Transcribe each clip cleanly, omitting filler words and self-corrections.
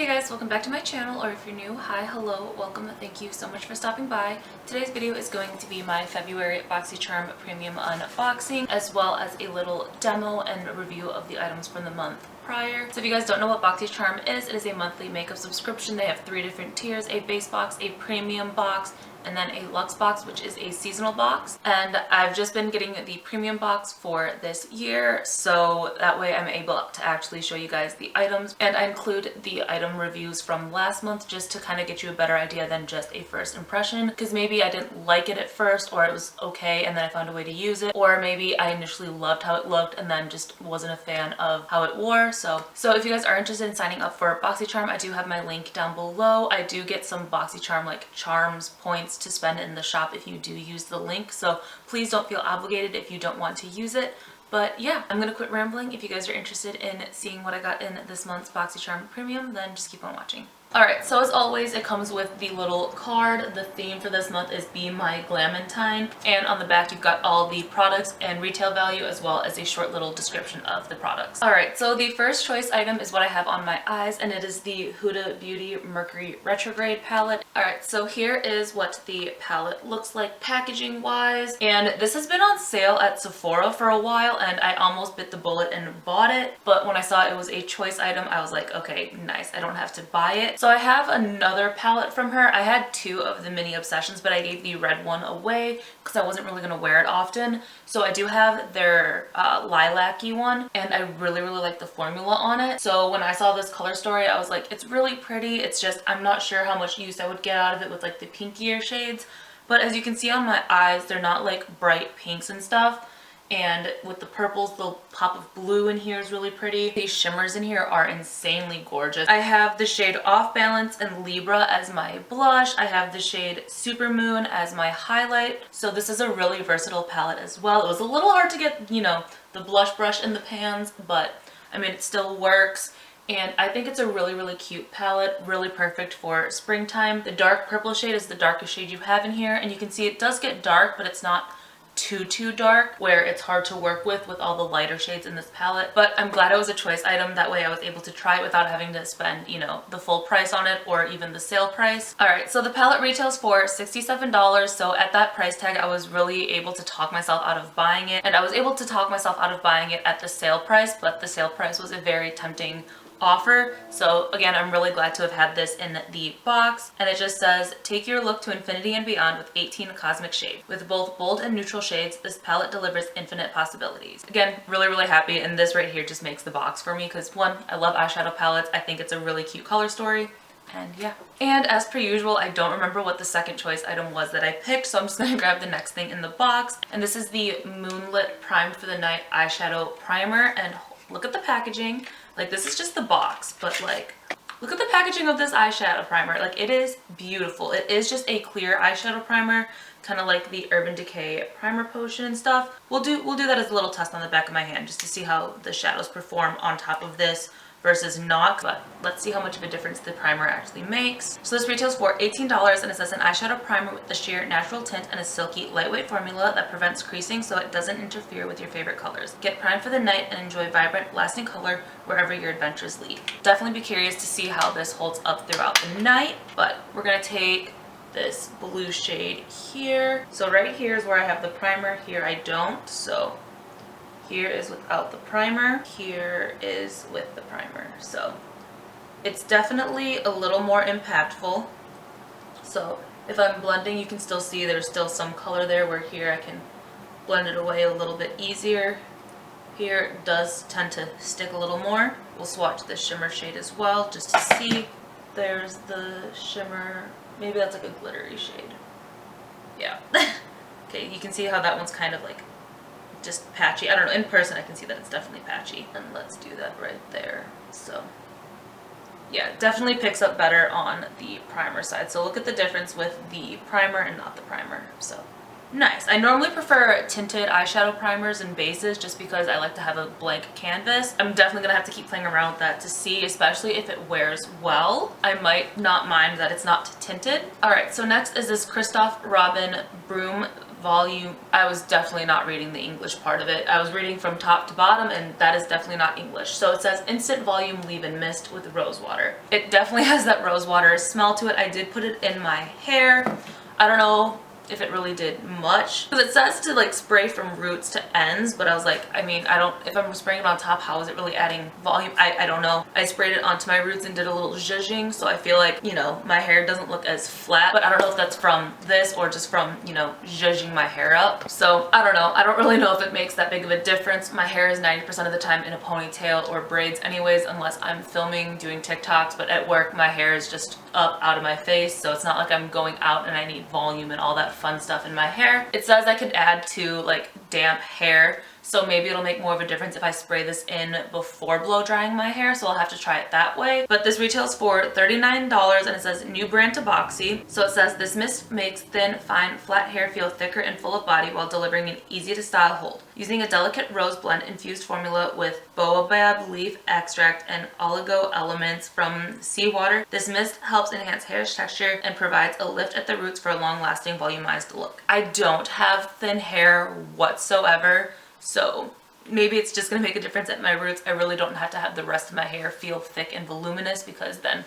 guys, welcome back to my channel, or if you're new, hi, hello, welcome, thank you so much for stopping by. Today's video is going to be my February BoxyCharm premium unboxing, as well as a little demo and review of the items from the month prior. So if you guys don't know what BoxyCharm is, it is a monthly makeup subscription. They have 3 different tiers: a base box, a premium box, and then a luxe box, which is a seasonal box. And I've just been getting the premium box for this year, so that way I'm able to actually show you guys the items, and I include the item reviews from last month just to kind of get you a better idea than just a first impression, because maybe I didn't like it at first, or it was okay and then I found a way to use it, or maybe I initially loved how it looked and then just wasn't a fan of how it wore. So if you guys are interested in signing up for BoxyCharm, I do have my link down below. I do get some BoxyCharm like charms points to spend in the shop if you do use the link, so please don't feel obligated if you don't want to use it. But yeah, I'm gonna quit rambling. If you guys are interested in seeing what I got in this month's BoxyCharm premium, then just keep on watching. Alright, so as always, it comes with the little card. The theme for this month is Be My Glamentine, and on the back you've got all the products and retail value, as well as a short little description of the products. Alright, so the first choice item is what I have on my eyes, and it is the Huda Beauty Mercury Retrograde palette. Alright, so here is what the palette looks like packaging wise, and this has been on sale at Sephora for a while, and I almost bit the bullet and bought it, but when I saw it was a choice item, I was like, okay, nice, I don't have to buy it. So I have another palette from her. I had 2 of the mini obsessions, but I gave the red one away because I wasn't really going to wear it often. So I do have their lilac-y one, and I really like the formula on it. So when I saw this color story, I was like, it's really pretty. It's just, I'm not sure how much use I would get out of it with like the pinkier shades. But as you can see on my eyes, they're not like bright pinks and stuff. And with the purples, the pop of blue in here is really pretty. These shimmers in here are insanely gorgeous. I have the shade Off Balance and Libra as my blush. I have the shade Supermoon as my highlight. So this is a really versatile palette as well. It was a little hard to get, you know, the blush brush in the pans, but I mean, it still works. And I think it's a really cute palette, really perfect for springtime. The dark purple shade is the darkest shade you have in here, and you can see it does get dark, but it's not too dark where it's hard to work with all the lighter shades in this palette. But I'm glad it was a choice item. That way I was able to try it without having to spend, you know, the full price on it or even the sale price. Alright, so the palette retails for $67, so at that price tag I was really able to talk myself out of buying it, and I was able to talk myself out of buying it at the sale price, but the sale price was a very tempting offer. So again, I'm really glad to have had this in the box, and it just says, take your look to infinity and beyond with 18 cosmic shades. With both bold and neutral shades, this palette delivers infinite possibilities. Again, really happy, and this right here just makes the box for me because 1, I love eyeshadow palettes. I think it's a really cute color story. And yeah. And as per usual, I don't remember what the second choice item was that I picked, so I'm just gonna grab the next thing in the box. And this is the Moonlit Primed for the Night eyeshadow primer, and look at the packaging. Like, this is just the box, but like, look at the packaging of this eyeshadow primer. Like, it is beautiful. It is just a clear eyeshadow primer, kind of like the Urban Decay primer potion and stuff. We'll do that as a little test on the back of my hand just to see how the shadows perform on top of this versus not, but let's see how much of a difference the primer actually makes. So this retails for $18, and it says an eyeshadow primer with the sheer natural tint and a silky lightweight formula that prevents creasing so it doesn't interfere with your favorite colors. Get primed for the night and enjoy vibrant, lasting color wherever your adventures lead. Definitely be curious to see how this holds up throughout the night, but we're gonna take this blue shade here. So right here is where I have the primer, here I don't, so here is without the primer, here is with the primer. So it's definitely a little more impactful. So if I'm blending, you can still see there's still some color there, where here I can blend it away a little bit easier. Here it does tend to stick a little more. We'll swatch this shimmer shade as well just to see. There's the shimmer. Maybe that's like a glittery shade. Yeah. Okay, you can see how that one's kind of like just patchy. I don't know, in person I can see that it's definitely patchy. And let's do that right there. So yeah, definitely picks up better on the primer side. So look at the difference with the primer and not the primer. So nice. I normally prefer tinted eyeshadow primers and bases just because I like to have a blank canvas. I'm definitely gonna have to keep playing around with that to see, especially if it wears well. I might not mind that it's not tinted. Alright, so next is this Christoph Robin Broom volume. I was definitely not reading the English part of it. I was reading from top to bottom, and that is definitely not English. So it says instant volume leave-in mist with rose water. It definitely has that rose water smell to it. I did put it in my hair. I don't know if it really did much, because it says to like spray from roots to ends, but I was like, I mean, I don't, if I'm spraying it on top, how is it really adding volume? I don't know. I sprayed it onto my roots and did a little zhuzhing, so I feel like, you know, my hair doesn't look as flat, but I don't know if that's from this or just from, you know, zhuzhing my hair up. So I don't know. I don't really know if it makes that big of a difference. My hair is 90% of the time in a ponytail or braids anyways, unless I'm filming, doing TikToks, but at work my hair is just up out of my face, so it's not like I'm going out and I need volume and all that fun stuff in my hair. It says I could add to like damp hair, so maybe it'll make more of a difference if I spray this in before blow drying my hair, so I'll have to try it that way. But this retails for $39 and it says new brand to Boxy. So it says this mist makes thin, fine, flat hair feel thicker and full of body while delivering an easy to style hold. Using a delicate rose blend infused formula with baobab leaf extract and oligo elements from seawater, this mist helps enhance hair texture and provides a lift at the roots for a long-lasting volumized look. I don't have thin hair whatsoever, so maybe it's just gonna make a difference at my roots. I really don't have to have the rest of my hair feel thick and voluminous, because then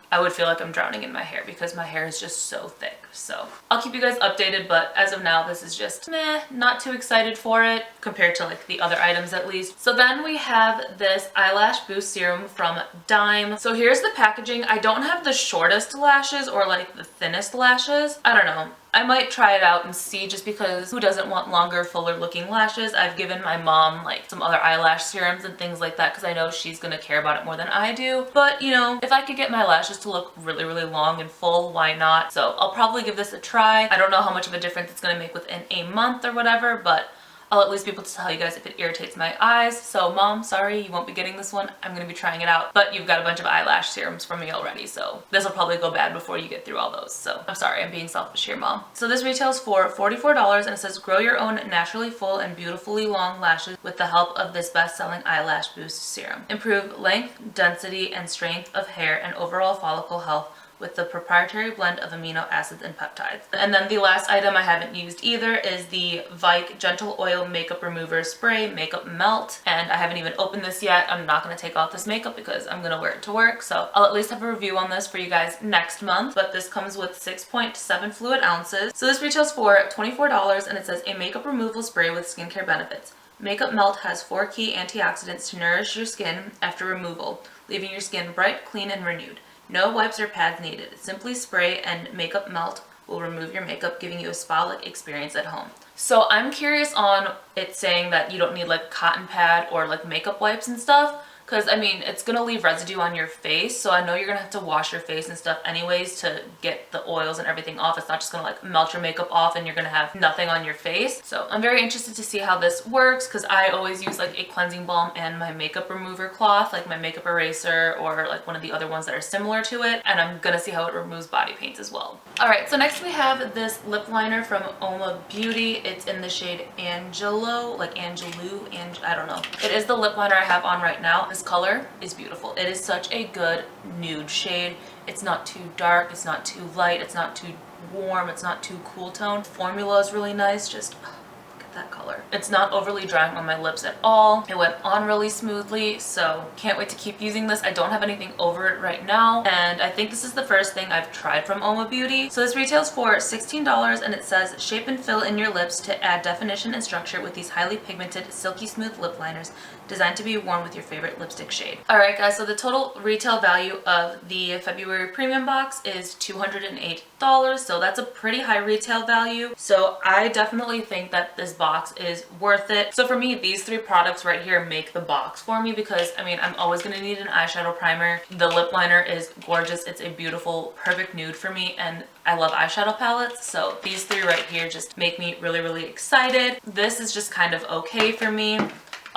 I would feel like I'm drowning in my hair, because my hair is just so thick. So I'll keep you guys updated, but as of now, this is just meh, not too excited for it compared to like the other items at least. So then we have this eyelash boost serum from Dime. So here's the packaging. I don't have the shortest lashes or like the thinnest lashes. I don't know. I might try it out and see, just because who doesn't want longer, fuller looking lashes? I've given my mom like some other eyelash serums and things like that, because I know she's gonna care about it more than I do. But you know, if I could get my lashes to look really, really long and full, why not? So I'll probably give this a try. I don't know how much of a difference it's gonna make within a month or whatever, but I'll at least be able to tell you guys if it irritates my eyes. So mom, sorry, you won't be getting this one. I'm gonna be trying it out, but you've got a bunch of eyelash serums from me already, so this will probably go bad before you get through all those. So I'm sorry, I'm being selfish here, mom. So this retails for $44 and it says grow your own naturally full and beautifully long lashes with the help of this best-selling eyelash boost serum. Improve length, density, and strength of hair and overall follicle health with the proprietary blend of amino acids and peptides. And then the last item I haven't used either is the Vike Gentle Oil Makeup Remover Spray Makeup Melt. And I haven't even opened this yet. I'm not gonna take off this makeup because I'm gonna wear it to work. So I'll at least have a review on this for you guys next month. But this comes with 6.7 fluid ounces. So this retails for $24 and it says a makeup removal spray with skincare benefits. Makeup Melt has 4 key antioxidants to nourish your skin after removal, leaving your skin bright, clean, and renewed. No wipes or pads needed. Simply spray and Makeup Melt will remove your makeup, giving you a spa-like experience at home. So I'm curious on it saying that you don't need like cotton pad or like makeup wipes and stuff, because I mean, it's gonna leave residue on your face, so I know you're gonna have to wash your face and stuff anyways to get the oils and everything off. It's not just gonna like melt your makeup off and you're gonna have nothing on your face. So I'm very interested to see how this works, because I always use like a cleansing balm and my makeup remover cloth, like my makeup eraser or like one of the other ones that are similar to it, and I'm gonna see how it removes body paint as well. Alright, so next we have this lip liner from Oma Beauty. It's in the shade Angelo, like Angelou, I don't know. It is the lip liner I have on right now. This color is beautiful. It is such a good nude shade. It's not too dark, it's not too light, it's not too warm, it's not too cool tone. Formula is really nice, just look at that color. It's not overly drying on my lips at all. It went on really smoothly, so can't wait to keep using this. I don't have anything over it right now, and I think this is the first thing I've tried from Oma Beauty. So this retails for $16 and it says shape and fill in your lips to add definition and structure with these highly pigmented, silky smooth lip liners designed to be worn with your favorite lipstick shade. Alright guys, so the total retail value of the February premium box is $208, so that's a pretty high retail value. So I definitely think that this box is worth it. So for me, these 3 products right here make the box for me, because I mean, I'm always gonna need an eyeshadow primer. The lip liner is gorgeous. It's a beautiful, perfect nude for me, and I love eyeshadow palettes, so these 3 right here just make me really, really excited. This is just kind of okay for me.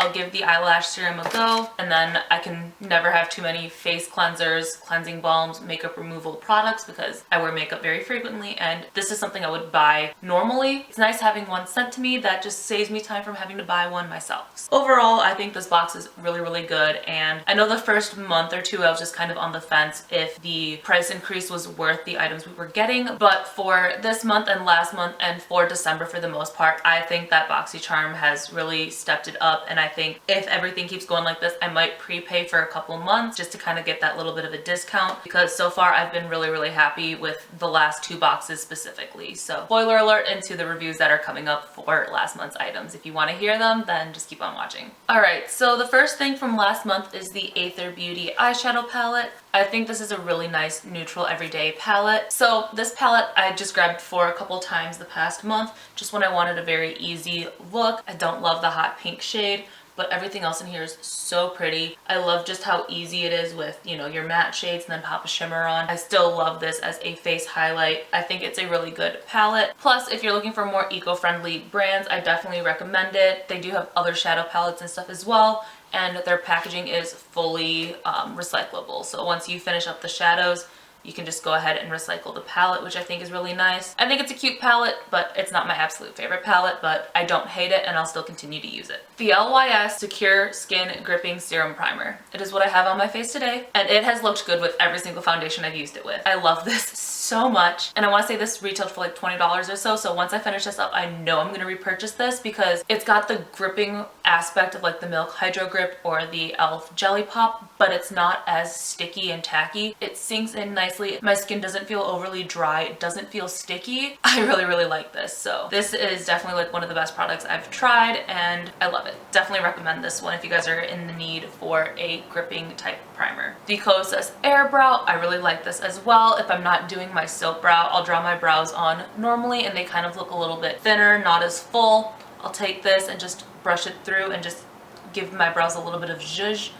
I'll give the eyelash serum a go, and then I can never have too many face cleansers, cleansing balms, makeup removal products because I wear makeup very frequently, and this is something I would buy normally. It's nice having one sent to me. That just saves me time from having to buy one myself. Overall, I think this box is really, really good, and I know the first month or two I was just kind of on the fence if the price increase was worth the items we were getting, but for this month and last month and for December for the most part, I think that BoxyCharm has really stepped it up, and I think if everything keeps going like this, I might prepay for a couple months just to kind of get that little bit of a discount, because so far I've been really, really happy with the last two boxes specifically. So spoiler alert into the reviews that are coming up for last month's items. If you want to hear them, then just keep on watching. Alright, so the first thing from last month is the Aether Beauty eyeshadow palette. I think this is a really nice neutral everyday palette. So this palette I just grabbed for a couple times the past month, just when I wanted a very easy look. I don't love the hot pink shade, but everything else in here is so pretty. I love just how easy it is with, you know, your matte shades and then pop a shimmer on. I still love this as a face highlight. I think it's a really good palette. Plus, if you're looking for more eco-friendly brands, I definitely recommend it. They do have other shadow palettes and stuff as well, and their packaging is fully recyclable. So once you finish up the shadows, you can just go ahead and recycle the palette, which I think is really nice. I think it's a cute palette, but it's not my absolute favorite palette, but I don't hate it and I'll still continue to use it. The LYS Secure Skin Gripping Serum Primer. It is what I have on my face today, and it has looked good with every single foundation I've used it with. I love this so much, and I want to say this retailed for like $20 or so, so once I finish this up, I know I'm going to repurchase this because it's got the gripping aspect of like the Milk Hydro Grip or the e.l.f. Jelly Pop, but it's not as sticky and tacky. It sinks in nicely. My skin doesn't feel overly dry. It doesn't feel sticky. I really, really like this. So this is definitely like one of the best products I've tried, and I love it. Definitely recommend this one if you guys are in the need for a gripping type primer. The Kosas Air Brow, I really like this as well. If I'm not doing my soap brow, I'll draw my brows on normally and they kind of look a little bit thinner, not as full. I'll take this and just brush it through and just give my brows a little bit of zhuzh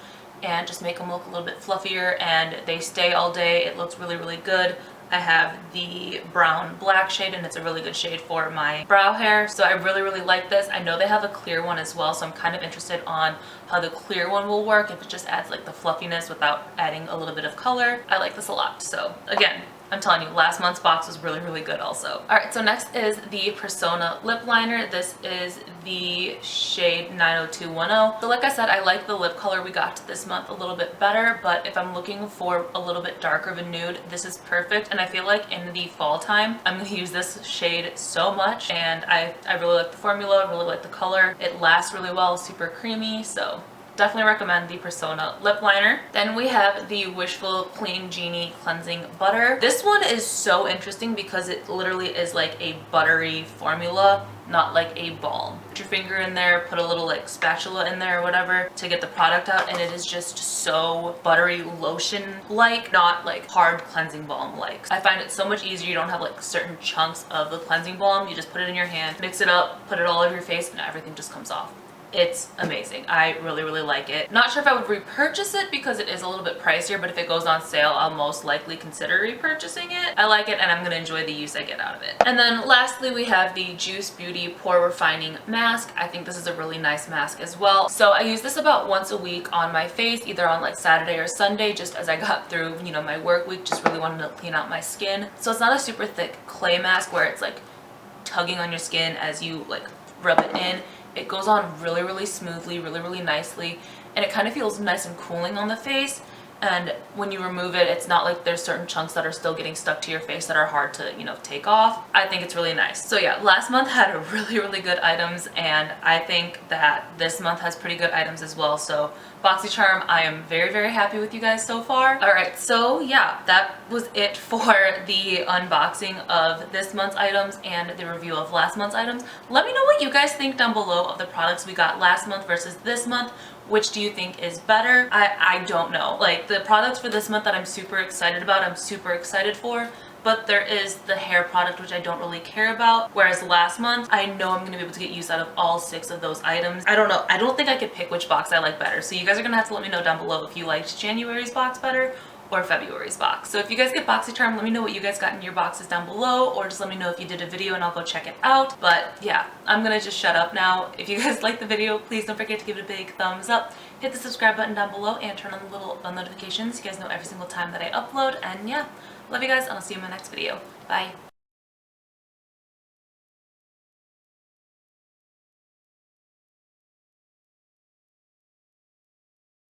and just make them look a little bit fluffier, and they stay all day. It looks really, really good. I have the brown black shade, and it's a really good shade for my brow hair, so I really, really like this. I know they have a clear one as well, so I'm kind of interested on how the clear one will work, if it just adds like the fluffiness without adding a little bit of color. I like this a lot. So again, I'm telling you, last month's box was really, really good also. Alright, so next is the Persona lip liner. This is the shade 90210. So like I said, I like the lip color we got this month a little bit better, but if I'm looking for a little bit darker of a nude, this is perfect. And I feel like in the fall time, I'm going to use this shade so much, and I really like the formula, I really like the color. It lasts really well, super creamy, so definitely recommend the Persona lip liner. Then we have the Wishful Clean Genie Cleansing Butter. This one is so interesting because it literally is like a buttery formula, not like a balm. Put your finger in there, put a little like spatula in there or whatever to get the product out, and it is just so buttery lotion-like, not like hard cleansing balm-like. I find it so much easier. You don't have like certain chunks of the cleansing balm. You just put it in your hand, mix it up, put it all over your face, and everything just comes off. It's amazing. I really, really like it. Not sure if I would repurchase it because it is a little bit pricier, but if it goes on sale, I'll most likely consider repurchasing it. I like it, and I'm going to enjoy the use I get out of it. And then lastly, we have the Juice Beauty Pore Refining Mask. I think this is a really nice mask as well. So I use this about once a week on my face, either on like Saturday or Sunday, just as I got through, you know, my work week, just really wanted to clean out my skin. So it's not a super thick clay mask where it's like tugging on your skin as you like rub it in. It goes on really, really smoothly, really, really nicely, and it kind of feels nice and cooling on the face. And when you remove it, it's not like there's certain chunks that are still getting stuck to your face that are hard to, you know, take off. I think it's really nice. So yeah, last month had really, really good items, and I think that this month has pretty good items as well. So BoxyCharm, I am very, very happy with you guys so far. Alright, so yeah, that was it for the unboxing of this month's items and the review of last month's items. Let me know what you guys think down below of the products we got last month versus this month. Which do you think is better? I don't know. Like, the products for this month that I'm super excited about, I'm super excited for, but there is the hair product which I don't really care about, whereas last month I know I'm going to be able to get use out of all 6 of those items. I don't know. I don't think I could pick which box I like better, so you guys are going to have to let me know down below if you liked January's box better or February's box. So if you guys get BoxyCharm, let me know what you guys got in your boxes down below, or just let me know if you did a video and I'll go check it out. But yeah, I'm gonna just shut up now. If you guys like the video, please don't forget to give it a big thumbs up, hit the subscribe button down below, and turn on the little bell notifications so you guys know every single time that I upload. And yeah, love you guys, and I'll see you in my next video. Bye.